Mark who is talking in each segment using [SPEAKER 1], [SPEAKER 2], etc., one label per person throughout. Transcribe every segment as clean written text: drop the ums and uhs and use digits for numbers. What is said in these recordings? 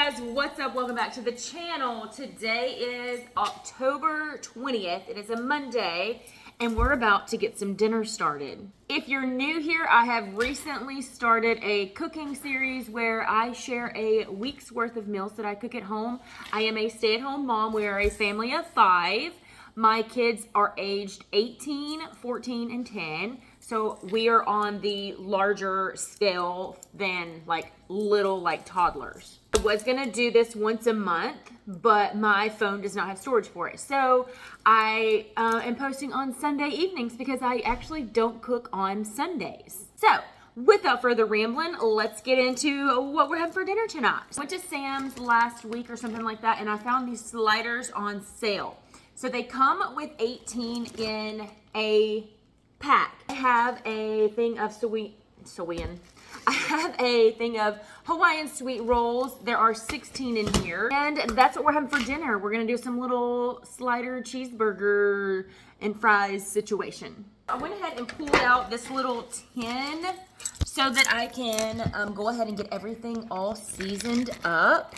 [SPEAKER 1] guys, what's up? Welcome back to the channel. Today is October 20th. It is a Monday, and we're about to get some dinner started. If you're new here, I have recently started a cooking series where I share a week's worth of meals that I cook at home. I am a stay-at-home mom. We are a family of 5. My kids are aged 18, 14, and 10. So we are on the larger scale than little toddlers. I was gonna do this once a month, but my phone does not have storage for it. So I am posting on Sunday evenings because I actually don't cook on Sundays. So without further rambling, let's get into what we're having for dinner tonight. I went to Sam's last week or something like that, and I found these sliders on sale. So they come with 18 in a pack. I have a thing of I have a thing of Hawaiian sweet rolls. There are 16 in here. And that's what we're having for dinner. We're gonna do some little slider cheeseburger and fries situation. I went ahead and pulled out this little tin so that I can go ahead and get everything all seasoned up.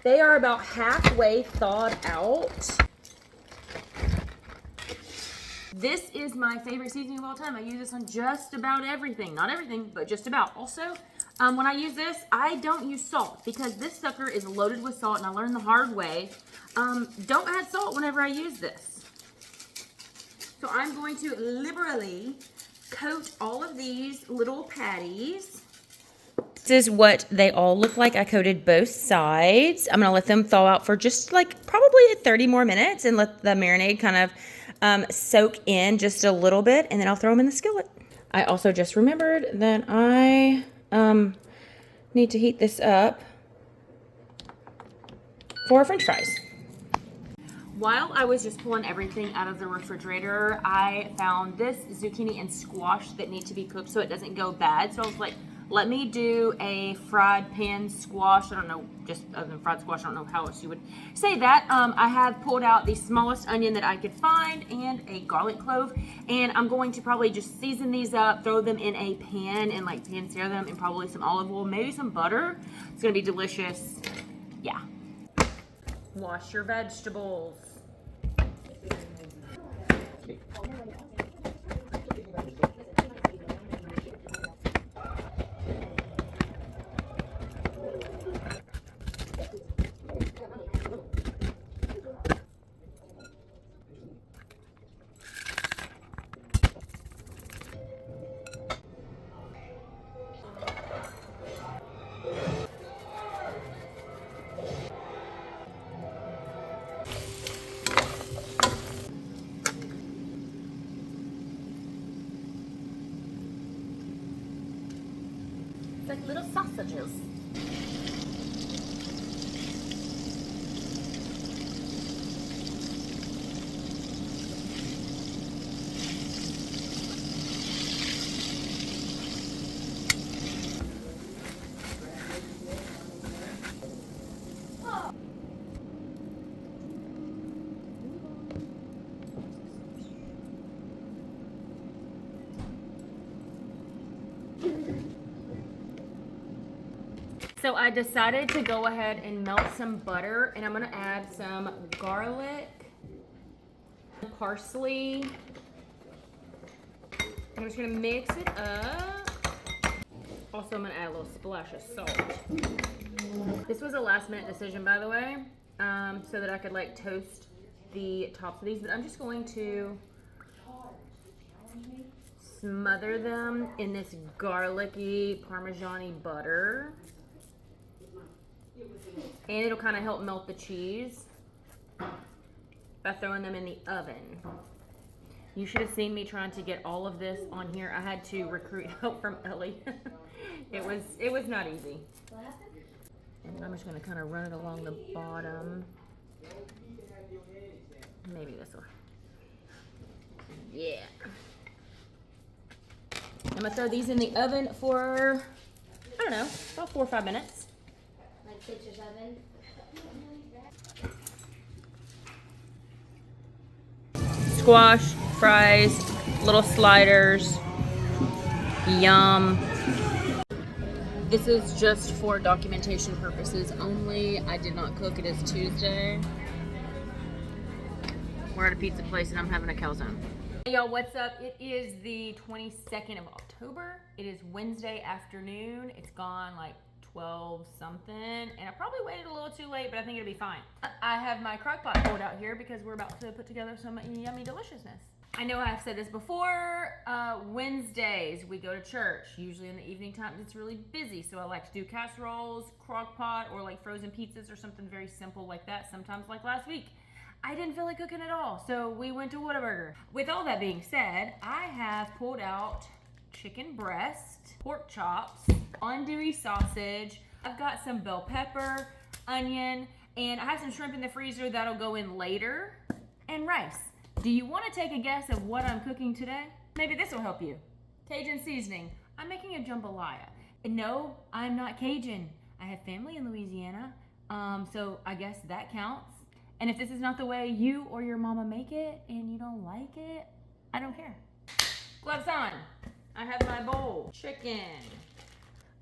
[SPEAKER 1] They are about halfway thawed out. This is my favorite seasoning of all time. I use this on just about everything. Not everything, but just about. Also, when I use this, I don't use salt because this sucker is loaded with salt, and I learned the hard way. Don't add salt whenever I use this. So I'm going to liberally coat all of these little patties. This is what they all look like. I coated both sides. I'm gonna let them thaw out for just probably 30 more minutes and let the marinade kind of soak in just a little bit, and then I'll throw them in the skillet. I also just remembered that I need to heat this up for French fries. While I was just pulling everything out of the refrigerator, I found this zucchini and squash that need to be cooked so it doesn't go bad. So I was like, let me do a fried pan squash. I don't know, just other than fried squash, I don't know how else you would say that. I have pulled out the smallest onion that I could find and a garlic clove. And I'm going to probably just season these up, throw them in a pan and pan sear them in probably some olive oil, maybe some butter. It's gonna be delicious. Yeah. Wash your vegetables. It's like little sausages. So I decided to go ahead and melt some butter, and I'm gonna add some garlic, parsley. I'm just gonna mix it up. Also, I'm gonna add a little splash of salt. This was a last minute decision, by the way, so that I could toast the tops of these, but I'm just going to smother them in this garlicky Parmesan-y butter. And it'll kind of help melt the cheese by throwing them in the oven. You should have seen me trying to get all of this on here. I had to recruit help from Ellie. It was not easy. And I'm just going to kind of run it along the bottom. Maybe this one. Yeah. I'm going to throw these in the oven for, I don't know, about 4 or 5 minutes.
[SPEAKER 2] 6 or 7.
[SPEAKER 1] Squash, fries, little sliders. Yum. This is just for documentation purposes only. I did not cook. It is Tuesday. We're at a pizza place and I'm having a calzone. Hey y'all, what's up? It is the 22nd of October. It is Wednesday afternoon. It's gone like 12 something, and I probably waited a little too late, but I think it'll be fine. I have my crock pot pulled out here because we're about to put together some yummy deliciousness. I know I've said this before, Wednesdays we go to church. Usually in the evening time it's really busy, so I like to do casseroles, crock pot, or like frozen pizzas or something very simple like that. Sometimes like last week, I didn't feel like cooking at all, so we went to Whataburger. With all that being said, I have pulled out chicken breast, pork chops, andouille sausage. I've got some bell pepper, onion, and I have some shrimp in the freezer that'll go in later, and rice. Do you want to take a guess of what I'm cooking today? Maybe this will help you. Cajun seasoning. I'm making a jambalaya. And no, I'm not Cajun. I have family in Louisiana, so I guess that counts. And if this is not the way you or your mama make it and you don't like it, I don't care. Gloves on. I have my bowl. Chicken.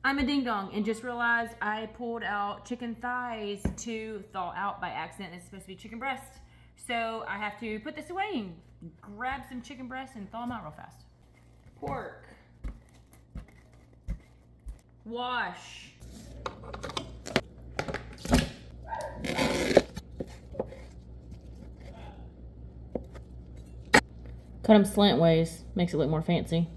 [SPEAKER 1] I'm a ding dong and just realized I pulled out chicken thighs to thaw out by accident. It's supposed to be chicken breast. So I have to put this away and grab some chicken breast and thaw them out real fast. Pork. Wash. Cut them slant ways, makes it look more fancy.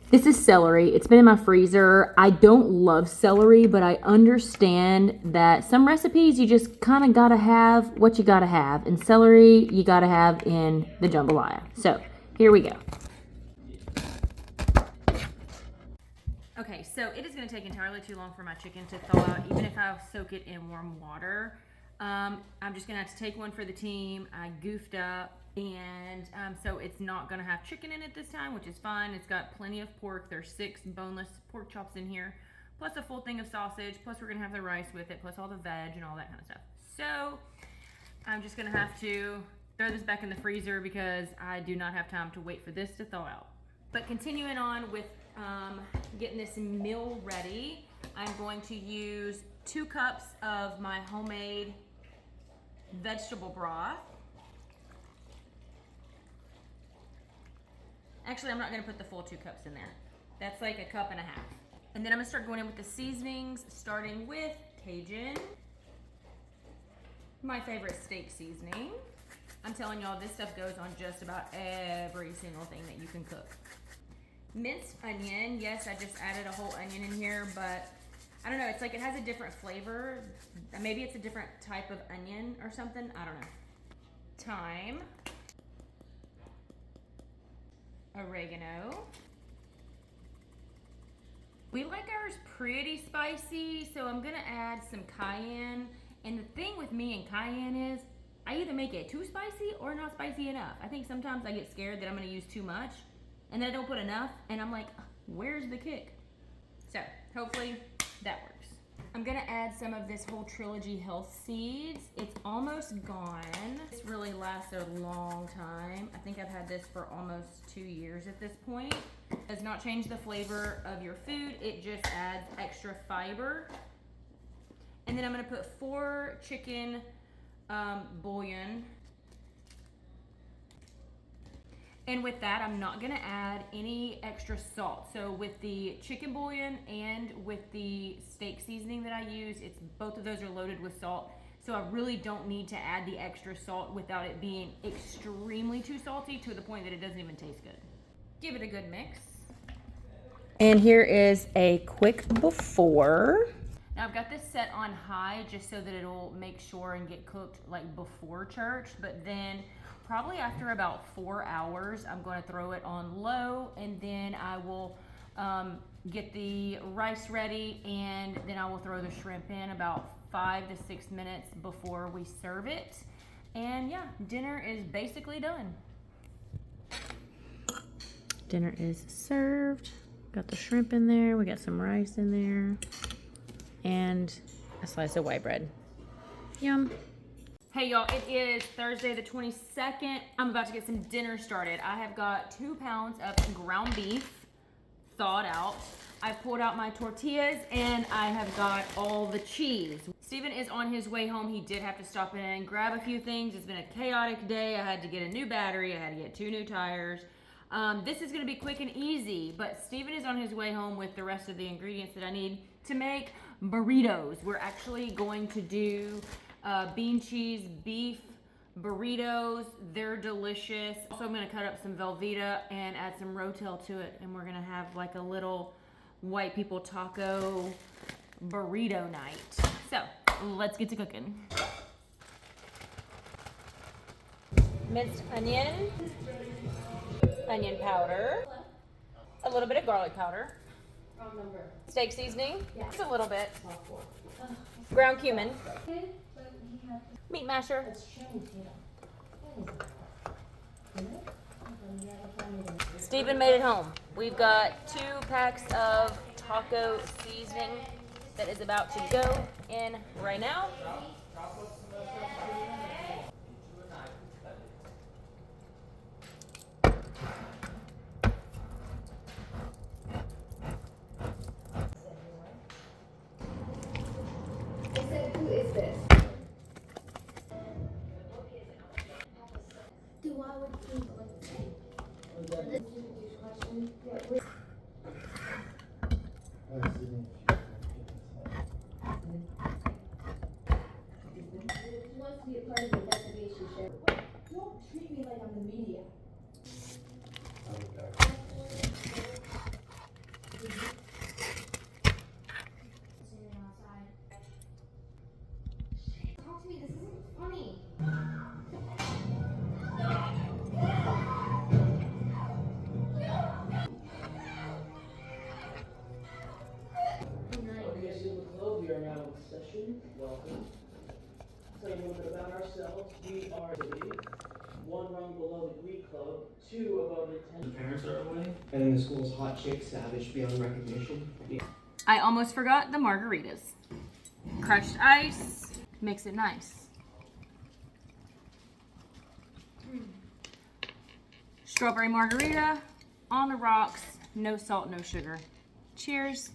[SPEAKER 1] This is celery. It's been in my freezer. I don't love celery, but I understand that some recipes you just kind of gotta have what you gotta have. And celery you gotta have in the jambalaya. So here we go. Okay, so it is gonna take entirely too long for my chicken to thaw out, even if I soak it in warm water. I'm just gonna have to take one for the team. I goofed up. And so it's not gonna have chicken in it this time, which is fine. It's got plenty of pork. There's 6 boneless pork chops in here, plus a full thing of sausage, plus we're gonna have the rice with it, plus all the veg and all that kind of stuff. So I'm just gonna have to throw this back in the freezer because I do not have time to wait for this to thaw out. But continuing on with getting this meal ready, I'm going to use 2 cups of my homemade vegetable broth. Actually, I'm not gonna put the full 2 cups in there. That's like 1.5 cups. And then I'm gonna start going in with the seasonings, starting with Cajun. My favorite steak seasoning. I'm telling y'all, this stuff goes on just about every single thing that you can cook. Minced onion. Yes, I just added a whole onion in here, but I don't know, it's like it has a different flavor. Maybe it's a different type of onion or something, I don't know. Thyme. Oregano. We like ours pretty spicy, so I'm gonna add some cayenne. And the thing with me and cayenne is I either make it too spicy or not spicy enough. I think sometimes I get scared that I'm gonna use too much and then I don't put enough and I'm like, where's the kick? So hopefully that works. I'm gonna add some of this whole Trilogy Health Seeds. It's almost gone. This really lasts a long time. I think I've had this for almost 2 years at this point. It does not change the flavor of your food. It just adds extra fiber. And then I'm gonna put 4 chicken bouillon. And with that, I'm not gonna add any extra salt. So with the chicken bouillon and with the steak seasoning that I use, both of those are loaded with salt. So I really don't need to add the extra salt without it being extremely too salty to the point that it doesn't even taste good. Give it a good mix. And here is a quick before. Now I've got this set on high just so that it'll make sure and get cooked like before church, but then probably after about 4 hours. I'm going to throw it on low, and then I will get the rice ready, and then I will throw the shrimp in about 5 to 6 minutes before we serve it. And yeah, dinner is basically done. Dinner is served. Got the shrimp in there, we got some rice in there, and a slice of white bread. Yum. Hey y'all, it is Thursday the 22nd. I'm about to get some dinner started. I have got 2 pounds of ground beef thawed out. I pulled out my tortillas, and I have got all the cheese. Steven is on his way home. He did have to stop in and grab a few things. It's been a chaotic day. I had to get a new battery. I had to get 2 new tires. This is gonna be quick and easy, but Steven is on his way home with the rest of the ingredients that I need to make burritos. We're actually going to do bean cheese beef burritos. They're delicious. Also, I'm gonna cut up some Velveeta and add some Rotel to it, and we're gonna have like a little white people taco burrito night. So let's get to cooking. Minced onion, onion powder, a little bit of garlic powder, steak seasoning, just a little bit, ground cumin, meat masher. Steven made it home. We've got 2 packs of taco seasoning that is about to go in right now.
[SPEAKER 2] Who is this? Do I would think wants to be a part of the investigation, sure. Don't treat me like I'm the media. Talk to me, this isn't funny.
[SPEAKER 3] We are now in session. Welcome. Tell you a little bit about ourselves. We are the 1 rung below the Greek Club, 2 above the 10. The parents are away.
[SPEAKER 4] And then the school's hot chick, savage beyond recognition. Yeah.
[SPEAKER 1] I almost forgot the margaritas. Crushed ice makes it nice. Strawberry margarita on the rocks, no salt, no sugar. Cheers.